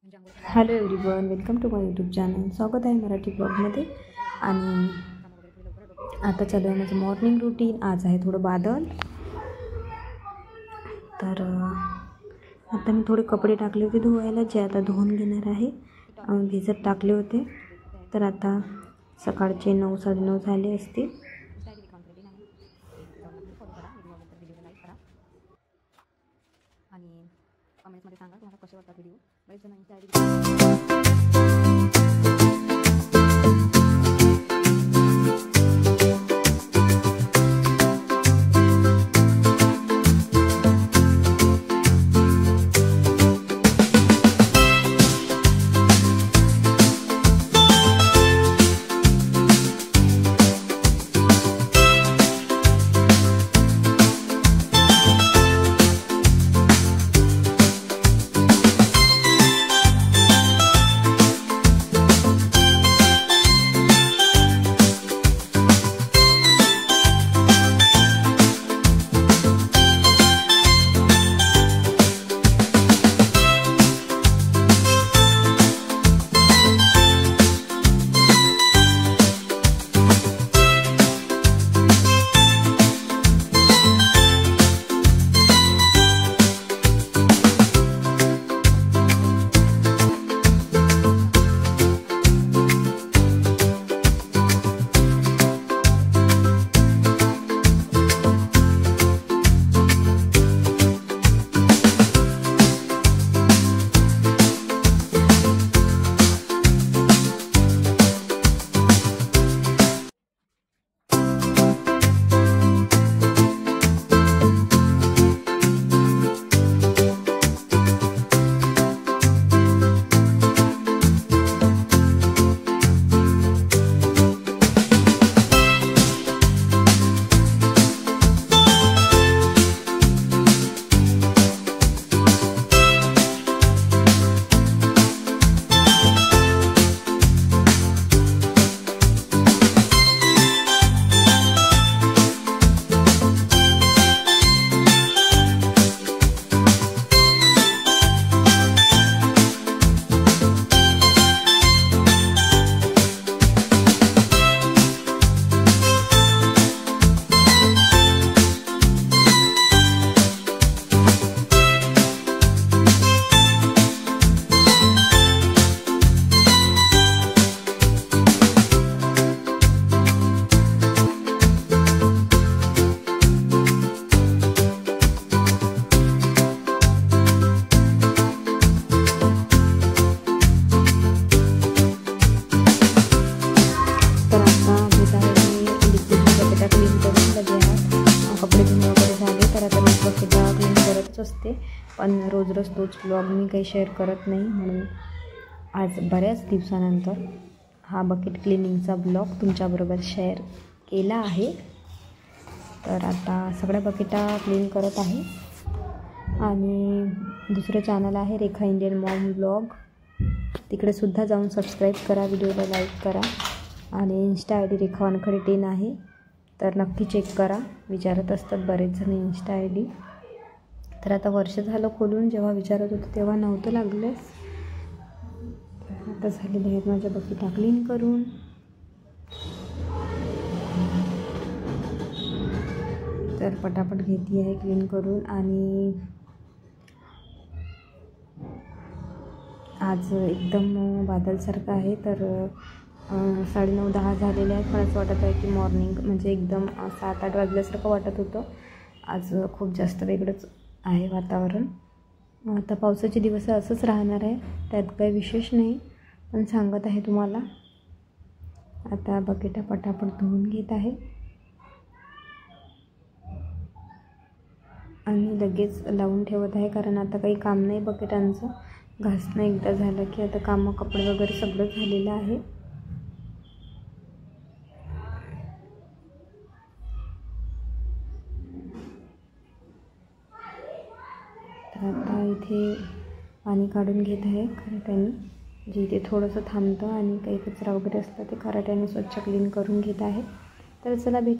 Hello everyone, welcome to my YouTube channel. स्वागत आहे मराठी ब्लॉगमध्ये. आणि आता चालू आहे माझं मॉर्निंग रूटीन. आज आहे थोडं बादल. तर आता मी थोडे कपडे टाकले होते धुवायला, जे आता धुवून घेणार आहे. भिजत टाकले होते. तर आता सकाळचे 9 साडेनऊ झाले असतील. आणि कमेंट्समध्ये सांगा तुम्हाला कसे वाटतात व्हिडिओ. बरेच जणांची असते. पण रोज तोच ब्लॉग मी काही शेअर करत नाही, म्हणून आज बऱ्याच दिवसानंतर हा बकेट क्लिनिंगचा ब्लॉग तुमच्याबरोबर शेअर केला आहे. तर आता सगळ्या बकेटा क्लीन करत आहे. आणि दुसरं चॅनल आहे रेखा इंडियन मॉम ब्लॉग, तिकडे सुद्धा जाऊन सबस्क्राईब करा, व्हिडिओला लाईक करा. आणि इंस्टा ID रेखा वानखडे 10 आहे, तर नक्की चेक करा. विचारत असतात बरेच जण इंस्टा ID. तर आता वर्ष झालं खोलून, जेव्हा विचारत होते तेव्हा नव्हतं लागलं. आता झालेले आहेत माझ्या बकेटा क्लीन करून. तर पटापट घेते आहे क्लीन करून. आणि आज एकदम बादलसारखं आहे. तर 9:30-10 झालेले आहेत. पण असं वाटत आहे की मॉर्निंग म्हणजे एकदम 7-8 वाजल्यासारखं वाटत होतं. आज खूप जास्त वेगळंच आहे वातावरण. आता पावसाचे दिवस असंच राहणार आहे, त्यात काही विशेष नाही, पण सांगत आहे तुम्हाला. आता बकेटा पटापट धुवून घेत आहे आणि लगेच लावून ठेवत आहे, कारण आता काही काम नाही बकेटांचं. घासणं एकदा झालं की आता कामं, कपडे वगैरे सगळं झालेलं आहे. तर आता इथे पाणी काढून घेत आहे खराट्याने, जिथे थोडंसं थांबतं आणि काही कचरा वगैरे असतं ते खराट्याने स्वच्छ क्लीन करून घेत आहे. तर चला